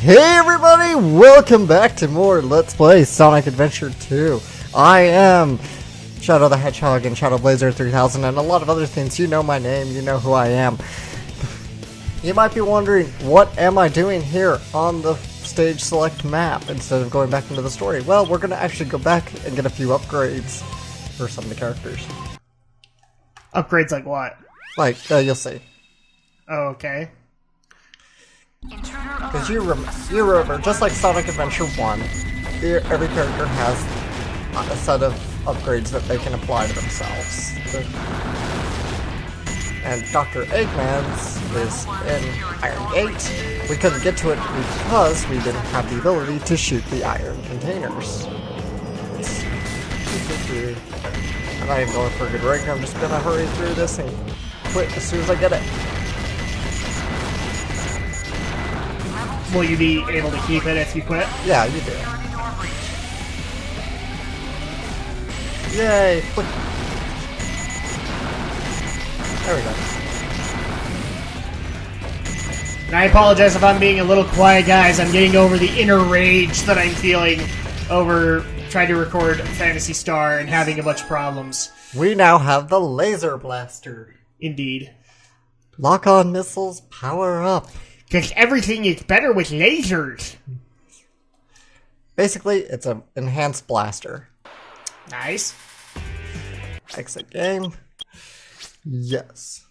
Hey everybody, welcome back to more Let's Play Sonic Adventure 2. I am Shadow the Hedgehog and Shadow Blazer 3000 and a lot of other things. You know my name, you know who I am. You might be wondering, what am I doing here on the stage select map instead of going back into the story? Well, we're going to actually go back and get a few upgrades for some of the characters. Upgrades like what? Like, you'll see. Oh, okay. Because you remember, just like Sonic Adventure 1, every character has a set of upgrades that they can apply to themselves. And Dr. Eggman's is in Iron Gate. We couldn't get to it because we didn't have the ability to shoot the iron containers. I'm not even going for a good rank, I'm just gonna hurry through this and quit as soon as I get it. Will you be able to keep it if you quit? Yeah, you do. Yay! Quick. There we go. And I apologize if I'm being a little quiet, guys. I'm getting over the inner rage that I'm feeling over trying to record Phantasy Star and having a bunch of problems. We now have the Laser Blaster. Indeed. Lock-on missiles, power up. Because everything is better with lasers. Basically, it's an enhanced blaster. Nice. Exit game. Yes.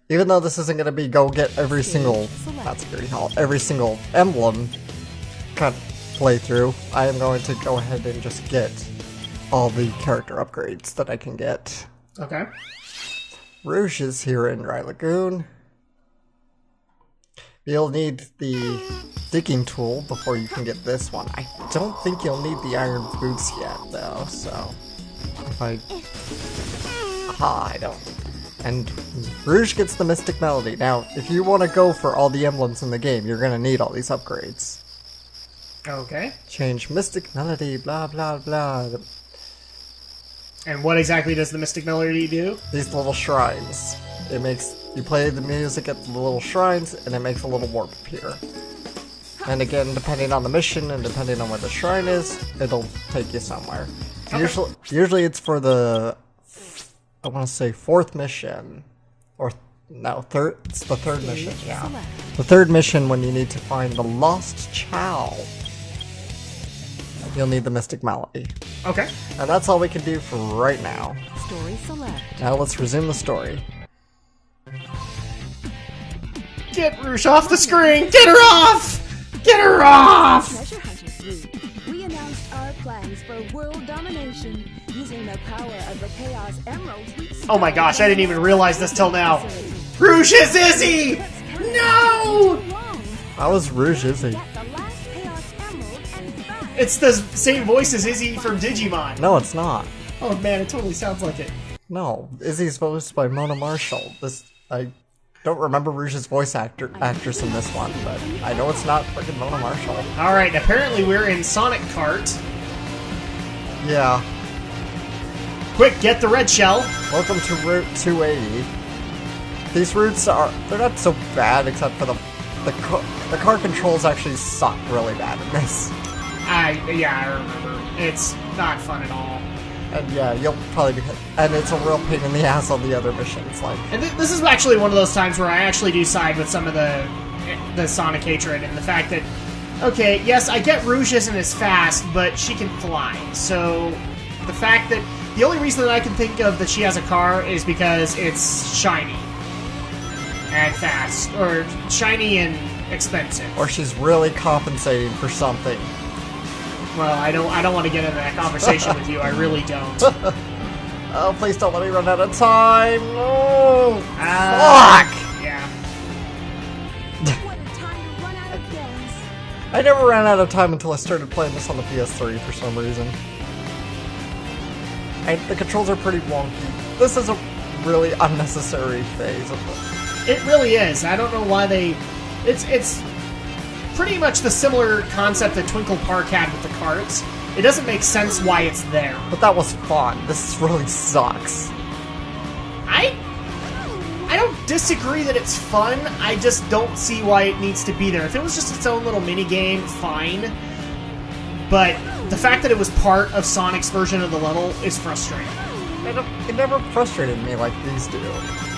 Even though this isn't going to be go get every single, not Security Hall, every single emblem kind of playthrough, I am going to go ahead and just get all the character upgrades that I can get. Okay. Rouge is here in Dry Lagoon. You'll need the digging tool before you can get this one. I don't think you'll need the iron boots yet, though, so... If I... Aha, I don't. And Rouge gets the Mystic Melody. Now, if you want to go for all the emblems in the game, you're going to need all these upgrades. Okay. Change Mystic Melody, blah blah blah. And what exactly does the Mystic Melody do? These little shrines. It makes... You play the music at the little shrines, and it makes a little warp appear. And again, depending on the mission, and depending on where the shrine is, it'll take you somewhere. Okay. Usually it's for the... I want to say fourth mission. Or... No, third... It's the third mission, yeah. The third mission when you need to find the Lost Chow. You'll need the Mystic Melody. Okay. And that's all we can do for right now. Story select. Now let's resume the story. Get Rouge off the screen! Get her off! Get her off! Treasure Hunters Group, we announced our plans for world domination using the power of the Chaos Emeralds. Oh my gosh, I didn't even realize this till now. Rouge is Izzy! No! How is Rouge Izzy? It's the same voice as Izzy from Digimon. No, it's not. Oh man, it totally sounds like it. No, Izzy's voiced by Mona Marshall. I don't remember Rouge's voice actress in this one, but I know it's not freaking Mona Marshall. Alright, apparently we're in Sonic Kart. Yeah. Quick, get the red shell. Welcome to Route 280. These routes they're not so bad, except for the car controls actually suck really bad in this. Yeah, I remember. It's not fun at all. And yeah, you'll probably be hit. And it's a real pain in the ass on the other missions, like... And this is actually one of those times where I actually do side with some of the Sonic hatred and the fact that, okay, yes, I get Rouge isn't as fast, but she can fly. So, the fact that... The only reason that I can think of that she has a car is because it's shiny. And fast. Or shiny and expensive. Or she's really compensating for something. Well, I don't want to get into that conversation with you. I really don't. Oh, please don't let me run out of time. No. Fuck. Yeah. What a time to run out of gas. I never ran out of time until I started playing this on the PS3 for some reason. And the controls are pretty wonky. This is a really unnecessary phase of this. It really is. I don't know why they... It's pretty much the similar concept that Twinkle Park had with the carts. It doesn't make sense why it's there. But that was fun. This really sucks. I I don't disagree that it's fun. I just don't see why it needs to be there. If it was just its own little mini game, fine. But the fact that it was part of Sonic's version of the level is frustrating. It never frustrated me like these do.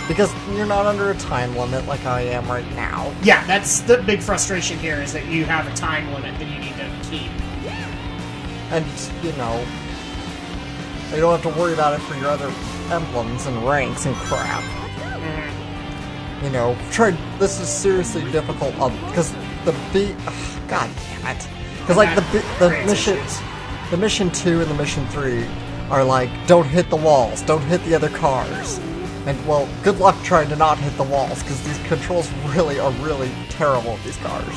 Because you're not under a time limit like I am right now. Yeah, that's the big frustration here, is that you have a time limit that you need to keep. And, you know, you don't have to worry about it for your other emblems and ranks and crap. You know, this is seriously difficult because God damn it. Because like the mission 2 and the mission 3 are like, don't hit the walls, don't hit the other cars. And well, good luck trying to not hit the walls, because these controls are really terrible with these cars.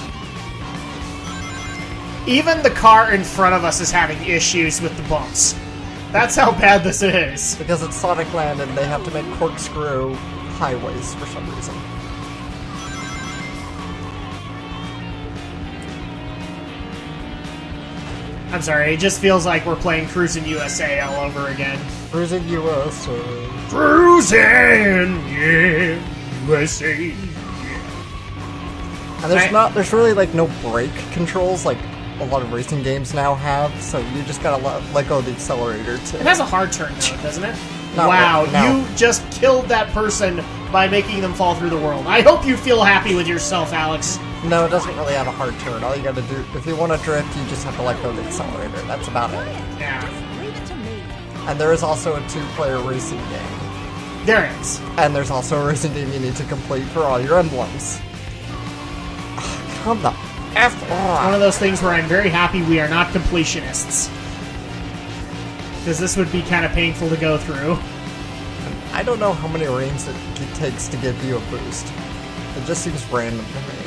Even the car in front of us is having issues with the bumps. That's how bad this is. Because it's Sonic Land and they have to make corkscrew highways for some reason. I'm sorry, it just feels like we're playing Cruisin' USA all over again. Cruisin' USA. Cruisin' USA. And there's really like no brake controls like a lot of racing games now have, so you just gotta let go of the accelerator too. It has a hard turn though, doesn't it? Not wow, really, no. You just killed that person by making them fall through the world. I hope you feel happy with yourself, Alex. No, it doesn't really have a hard turn. All you gotta do, if you want to drift, you just have to let go of the accelerator. That's about it. Yeah. Leave it to me. And there is also a 2-player racing game. There it is. And there's also a racing game you need to complete for all your emblems. Come the F on. One of those things where I'm very happy we are not completionists. Because this would be kind of painful to go through. I don't know how many rings it takes to give you a boost. It just seems random to me.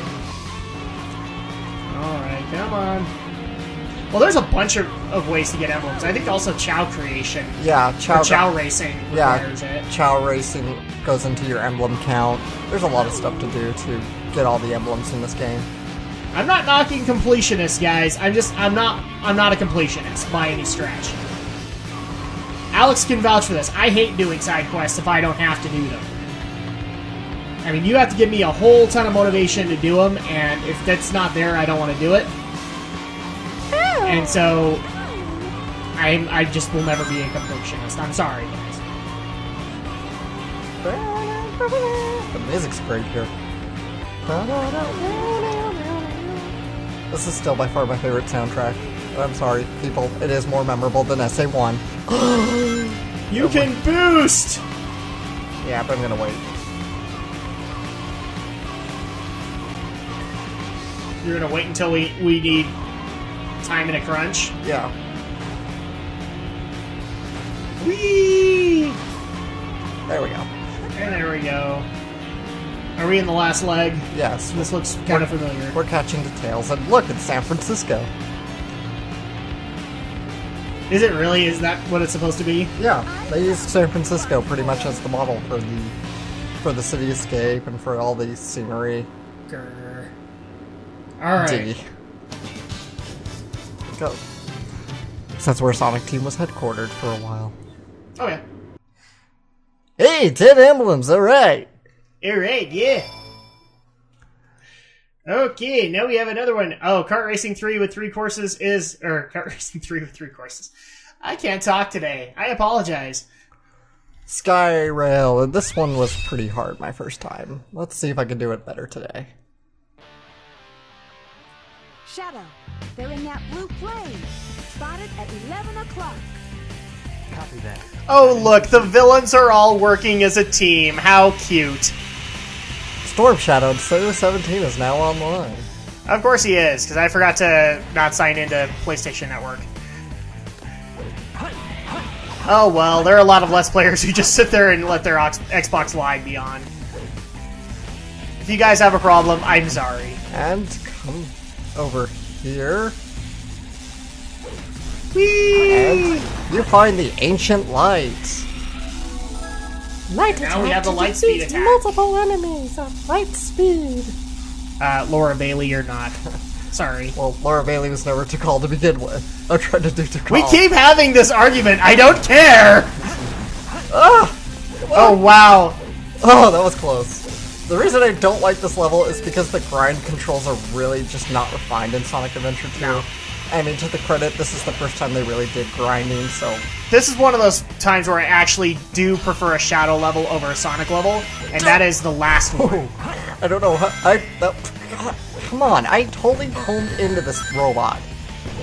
Alright, come on. Well, there's a bunch of ways to get emblems. I think also Chow creation. Yeah, Chow racing requires it. Chow racing goes into your emblem count. There's a lot of stuff to do to get all the emblems in this game. I'm not knocking completionists, guys. I'm not a completionist by any stretch. Alex can vouch for this. I hate doing side quests if I don't have to do them. I mean, you have to give me a whole ton of motivation to do them, and if that's not there, I don't want to do it. And so, I just will never be a completionist. I'm sorry, guys. The music's great here. This is still by far my favorite soundtrack. But I'm sorry, people, it is more memorable than SA1. You can boost! Yeah, but I'm gonna wait. You're gonna wait until we need time in a crunch? Yeah. Whee! There we go. And there we go. Are we in the last leg? Yes. This looks kind of familiar. We're catching details, and look, it's San Francisco. Is it really? Is that what it's supposed to be? Yeah, they used San Francisco pretty much as the model for the cityscape and for all the scenery. Grr. Alright. Go. That's where Sonic Team was headquartered for a while. Oh, yeah. Hey, 10 emblems, alright! Alright, yeah. Okay, now we have another one. Oh, Kart Racing 3 with 3 courses is... Or, Kart Racing 3 with 3 courses. I can't talk today. I apologize. Sky Rail, and this one was pretty hard my first time. Let's see if I can do it better today. Shadow, they're in that blue plane. Spotted at 11 o'clock. Copy that. Oh, look, the villains are all working as a team. How cute. Storm Shadow, Sailor 17 is now online. Of course he is, because I forgot to not sign into PlayStation Network. Oh well, there are a lot of Let's Players who just sit there and let their Xbox Live be on. If you guys have a problem, I'm sorry. And come over here. Whee! And you find the Ancient Light. Light Now we have the light speed attack. Multiple enemies at light speed. Laura Bailey, you're not. Sorry. Well, Laura Bailey was never Tikal to begin with. I'm trying to do Tikal. We keep having this argument. I don't care. Ah! Oh wow! Oh, that was close. The reason I don't like this level is because the grind controls are really just not refined in Sonic Adventure 2. No. I mean, to the credit, this is the first time they really did grinding, so... This is one of those times where I actually do prefer a Shadow level over a Sonic level, and that is the last one. I don't know how... come on, I totally honed into this robot.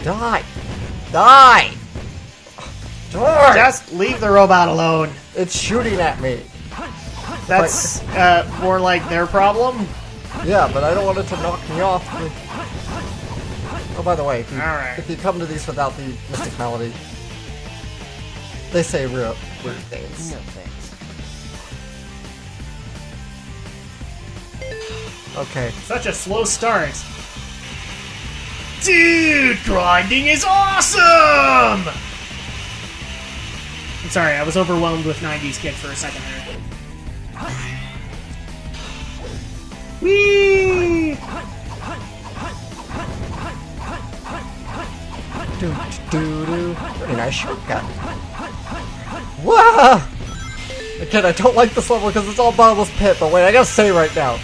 Die! Die! Die! Just leave the robot alone. It's shooting at me. That's more like their problem. Yeah, but I don't want it to knock me off. Oh, by the way, Alright. if you come to these without the Mystic Melody, they say real weird things. No thanks. Okay. Such a slow start. Dude, grinding is awesome! I'm sorry, I was overwhelmed with 90s Kid for a second there. Whee! Do-do-do. Very nice shortcut. Whoa! Again, I don't like this level because it's all bottomless pit, but wait, I gotta say right now,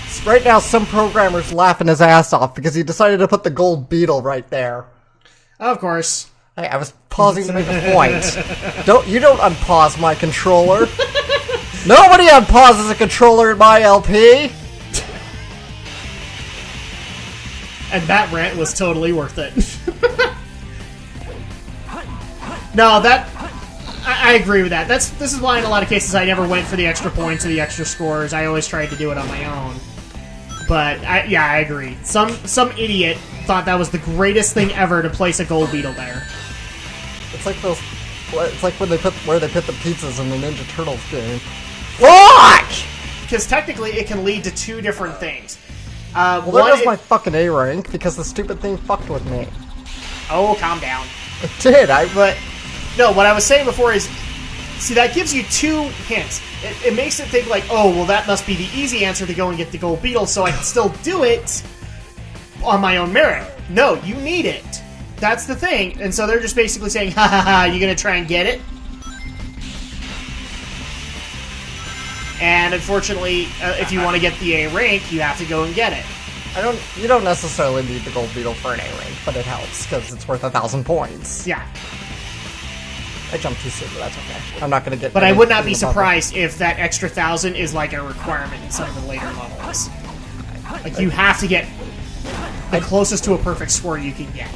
some programmer's laughing his ass off because he decided to put the gold beetle right there. Of course. Hey, I was pausing to make a point. You don't unpause my controller. Nobody unpauses a controller in my LP. And that rant was totally worth it. No, I agree with that. This is why in a lot of cases I never went for the extra points or the extra scores. I always tried to do it on my own. But yeah, I agree. Some idiot thought that was the greatest thing ever to place a gold beetle there. It's like those. It's like when they put the pizzas in the Ninja Turtles game. Fuck! Because technically, it can lead to two different things. Well, there goes my fucking A rank because the stupid thing fucked with me. Oh, calm down. It did. But no, what I was saying before is, see, that gives you two hints. It makes it think like, oh, well, that must be the easy answer to go and get the gold beetle, so I can still do it on my own merit. No, you need it. That's the thing. And so they're just basically saying, ha ha ha, you gonna try and get it? And unfortunately, if you want to get the A rank, you have to go and get it. You don't necessarily need the gold beetle for an A rank, but it helps because it's worth 1,000 points. Yeah. I jumped too soon, but that's okay. I'm not gonna get. But I would not be surprised if that extra 1,000 is like a requirement in some of the later levels. Like you have to get the closest to a perfect score you can get.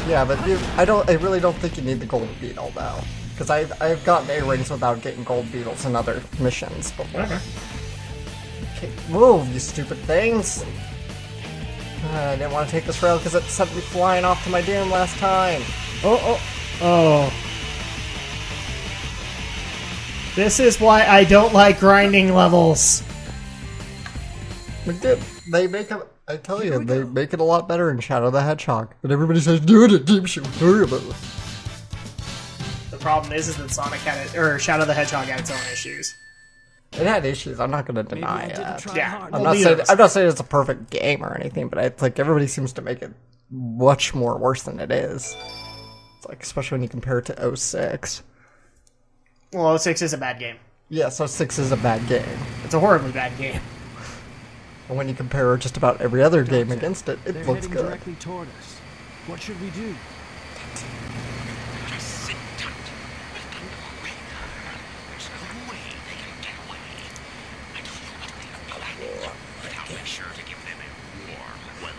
Yeah, but I really don't think you need the gold beetle though, because I've gotten A ranks without getting gold beetles in other missions before. Okay, move, you stupid things! I didn't want to take this rail because it sent me flying off to my doom last time. Oh. This is why I don't like grinding levels. They make it. I tell you, they make it a lot better in Shadow the Hedgehog. And everybody says, "Dude, it keeps you horrible." The problem is that Sonic had it, or Shadow the Hedgehog had its own issues. It had issues. I'm not going to deny that. Yeah, I'm not saying it's a perfect game or anything, but it's like everybody seems to make it much more worse than it is. It's like, especially when you compare it to 06. Well, 06 is a bad game. Yeah, so 6 is a bad game. It's a horribly bad game. And when you compare just about every other game against it, it looks good. Directly toward us. What should we do? Just sit tight. We'll away. There's no way they can get away. I don't know what they're planning, but I'll make sure to give them a warm welcome.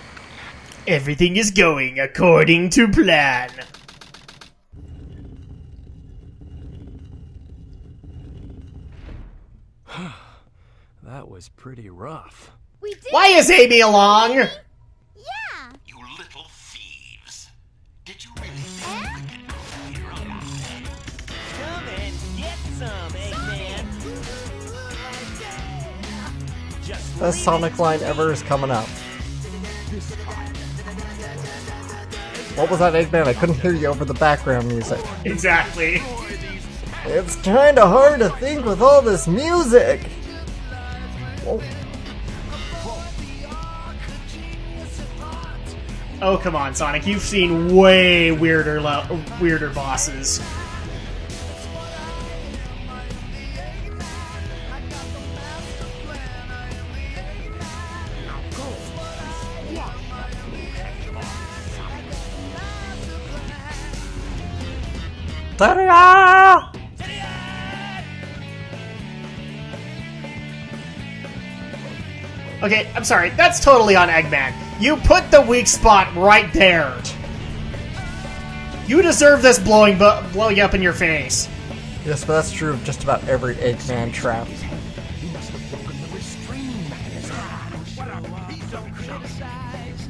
Everything is going according to plan. That was pretty rough. We did. Why is Amy along? Yeah. You little thieves. Did you really think we could go here alone? Come and get some, Eggman. Just Best Sonic line ever is coming up. What was that, Eggman? I couldn't hear you over the background music. Exactly. It's kinda hard to think with all this music! Whoa. Oh, come on, Sonic. You've seen way weirder bosses. Ta-da! Okay, I'm sorry. That's totally on Eggman. You put the weak spot right there. You deserve this blowing up in your face. Yes, but that's true of just about every Eggman trap. He must have broken the restraining mechanism. Please don't criticize.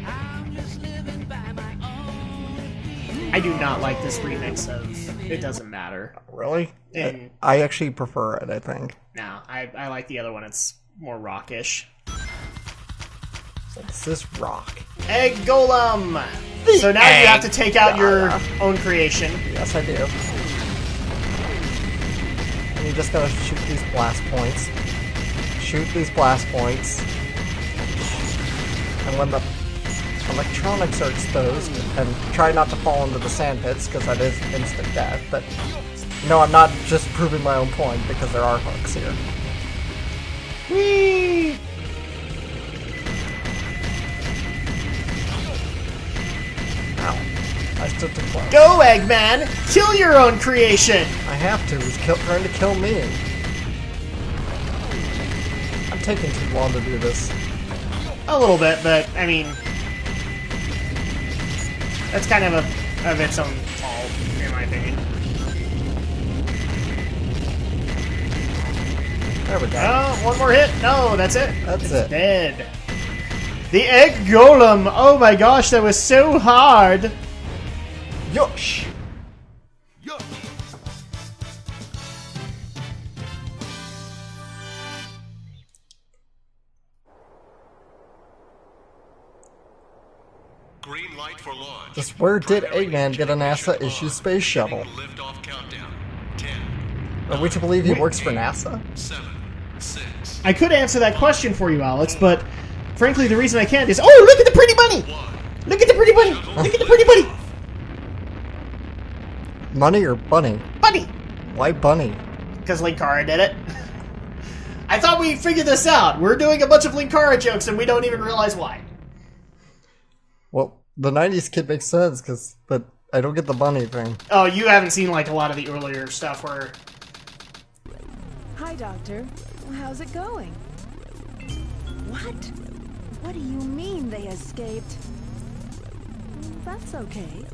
I'm just living by my own. I do not like this remix of It Doesn't Matter. Really? And- I actually prefer it, I think. No, I like the other one. It's more rockish. So this is rock. Egg Golem! So now you have to take out your own creation. Yes, I do. And you just gotta shoot these blast points. Shoot these blast points. And when the electronics are exposed, and try not to fall into the sand pits, because that is instant death, but no, I'm not just proving my own point, because there are hooks here. Whee! Ow. I stood too close. Go, Eggman! Kill your own creation! I have to. He's trying to kill me. I'm taking too long to do this. A little bit, but, I mean... That's kind of its own fault, in my opinion. There we go. Oh, one more hit. No, that's it. That's It's it. dead. The Egg Golem! Oh my gosh, that was so hard! Yosh! Green light for launch. Just where did Primary Eggman get a NASA mission issued on. space shuttle? Beginning liftoff countdown. 10, Are we to believe he works for NASA? 7, 6, I could answer that question for you, Alex, but frankly, the reason I can't is... Oh, look at the pretty bunny! 1. Look at the pretty bunny! Look at the pretty bunny! Money or bunny? Bunny! Why bunny? Because Linkara did it. I thought we figured this out. We're doing a bunch of Linkara jokes and we don't even realize why. Well, the 90s kid makes sense, but I don't get the bunny thing. Oh, you haven't seen like a lot of the earlier stuff where... Hi, Doctor. How's it going? What? What do you mean they escaped? That's okay.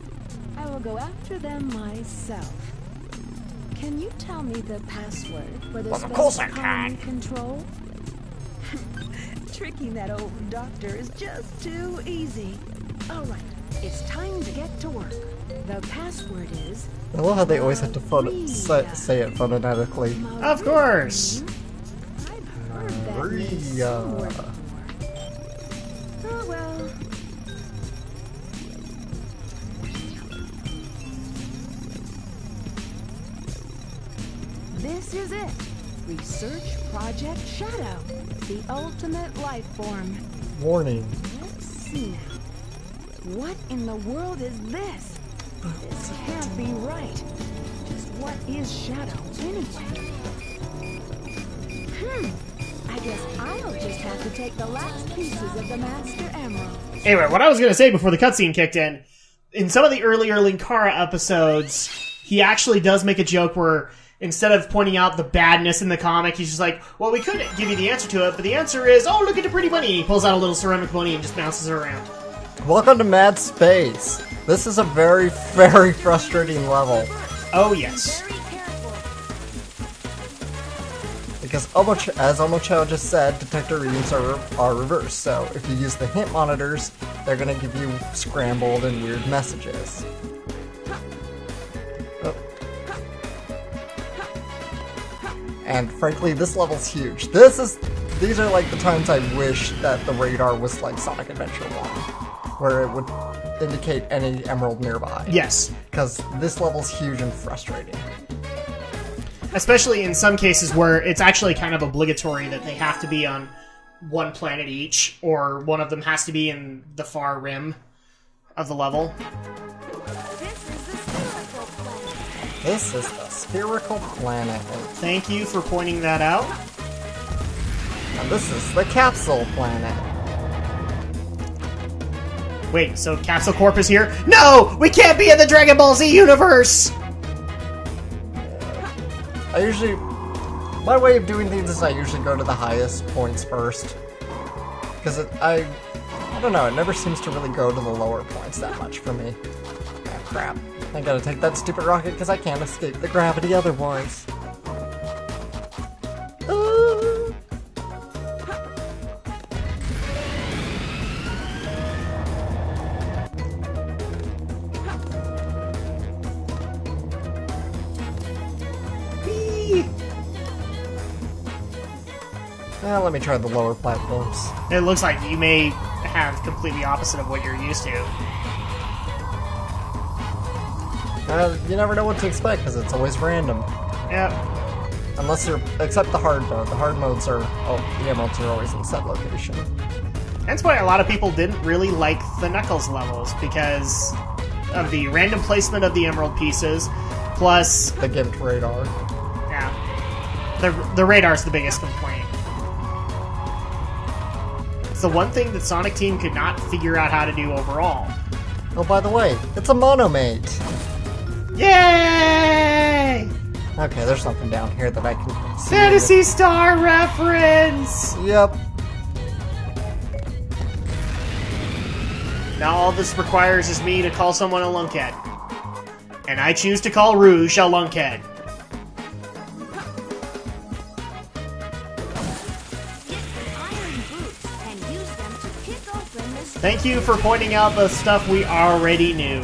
I will go after them myself. Can you tell me the password for the Well, of course I special colony control? Tricking that old doctor is just too easy. All right, it's time to get to work. The password is... I love how they always have to say it phonetically. Of course! I've heard that name Maria. somewhere before. Oh well. This is it. Research Project Shadow. The ultimate life form. Warning. Let's see now. What in the world is this? This can't be right. Just what is Shadow anyway? I guess I'll just have to take the last pieces of the Master Emerald. Anyway, what I was going to say before the cutscene kicked in some of the earlier Linkara episodes, he actually does make a joke where instead of pointing out the badness in the comic, he's just like, well, we could give you the answer to it, but the answer is, oh, look at the pretty bunny. He pulls out a little ceramic bunny and just bounces it around. Welcome to Mad Space. This is a very, very frustrating level. Oh, yes. Very careful. Because as Omochao just said, detector readings are reversed. So if you use the hint monitors, they're going to give you scrambled and weird messages. Oh. And frankly, this level's huge. These are like the times I wish that the radar was like Sonic Adventure 1, where it would indicate any emerald nearby. Yes. Because this level's huge and frustrating. Especially in some cases where it's actually kind of obligatory that they have to be on one planet each, or one of them has to be in the far rim of the level. This is the spherical planet. This is the spherical planet. Thank you for pointing that out. And this is the capsule planet. Wait, so Capsule Corp is here? No! We can't be in the Dragon Ball Z universe! I usually... My way of doing things is I usually go to the highest points first. Because I don't know, it never seems to really go to the lower points that much for me. Ah, crap. I gotta take that stupid rocket because I can't escape the gravity otherwise. Let me try the lower platforms. It looks like you may have completely opposite of what you're used to. You never know what to expect because it's always random. Yep. Unless you're... Except the hard mode. The hard modes are... Oh, the emeralds are always in set location. That's why a lot of people didn't really like the Knuckles levels, because of the random placement of the emerald pieces, plus... The gimped radar. Yeah. The radar's the biggest complaint. It's the one thing that Sonic Team could not figure out how to do overall. Oh, by the way, it's a monomate! Yay! Okay, there's something down here that I can see. Fantasy Star reference! Yep. Now all this requires is me to call someone a lunkhead. And I choose to call Rouge a lunkhead. Thank you for pointing out the stuff we already knew.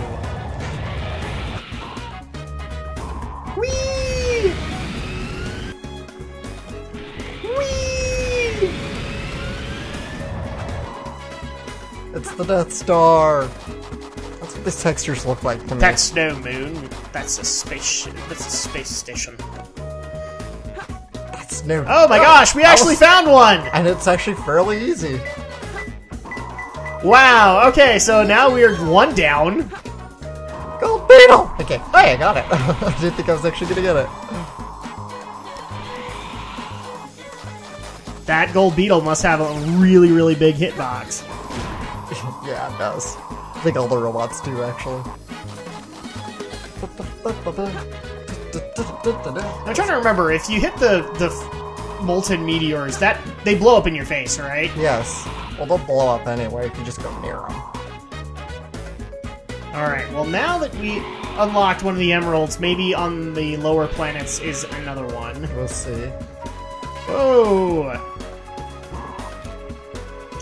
Whee! Whee! It's the Death Star! That's what these textures look like to me. That's no moon. That's a space. That's a space station. That's no... Oh my gosh, we actually found one! And it's actually fairly easy. Wow, okay, so now we are one down. Gold Beetle! Okay, hey, I got it. I didn't think I was actually gonna get it. That Gold Beetle must have a really, really big hitbox. Yeah, it does. I think all the robots do, actually. I'm trying to remember, if you hit the molten meteors, that they blow up in your face, right? Yes. Well, they'll blow up anyway if you just go near them. Alright, well now that we unlocked one of the emeralds, maybe on the lower planets is another one. We'll see. Oh!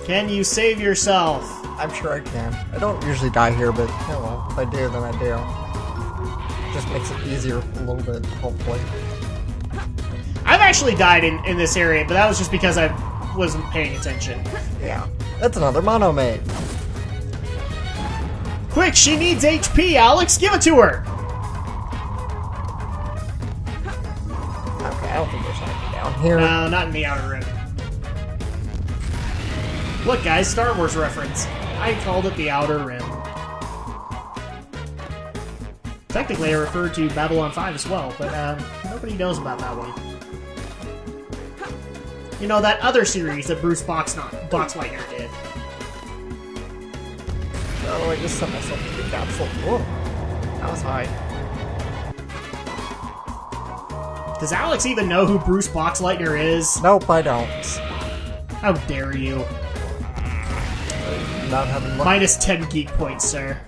Can you save yourself? I'm sure I can. I don't usually die here, but, oh well, if I do, then I do. Just makes it easier a little bit, hopefully. I've actually died in this area, but that was just because I wasn't paying attention. Yeah. That's another monomate. Quick, she needs HP, Alex! Give it to her! Okay, I don't think there's anything down here. No, not in the Outer Rim. Look, guys, Star Wars reference. I called it the Outer Rim. Technically, I referred to Babylon 5 as well, but nobody knows about that one. You know, that other series that Bruce Boxleitner did. Oh, I just set myself to the capsule. Whoa. That was high. Does Alex even know who Bruce Boxleitner is? Nope, I don't. How dare you. Not having luck. Minus 10 geek points, sir.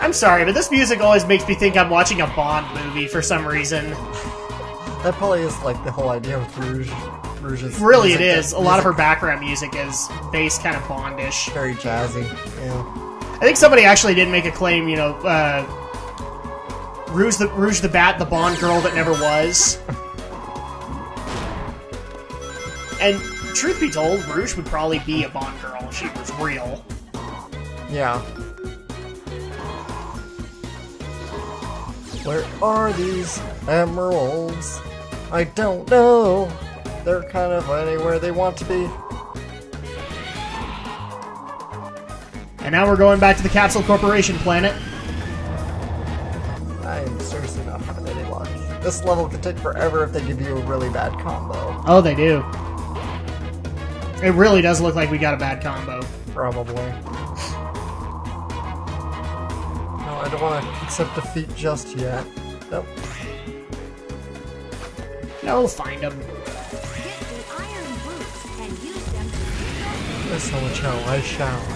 I'm sorry, but this music always makes me think I'm watching a Bond movie for some reason. That probably is like the whole idea with Rouge. Rouge's Really, it music. is. A lot of her background music is based kind of Bondish. Very jazzy. Yeah. I think somebody actually did make a claim, you know, Rouge the Bat, the Bond girl that never was. And truth be told, Rouge would probably be a Bond girl if she was real. Yeah. Where are these emeralds? I don't know. They're kind of anywhere they want to be. And now we're going back to the Capsule Corporation planet. I am seriously not having any luck. This level could take forever if they give you a really bad combo. Oh, they do. It really does look like we got a bad combo. Probably. No, I don't want to accept defeat just yet. Nope. No, we'll find them. Get the iron boots and use them to Yes, I shall. I shall.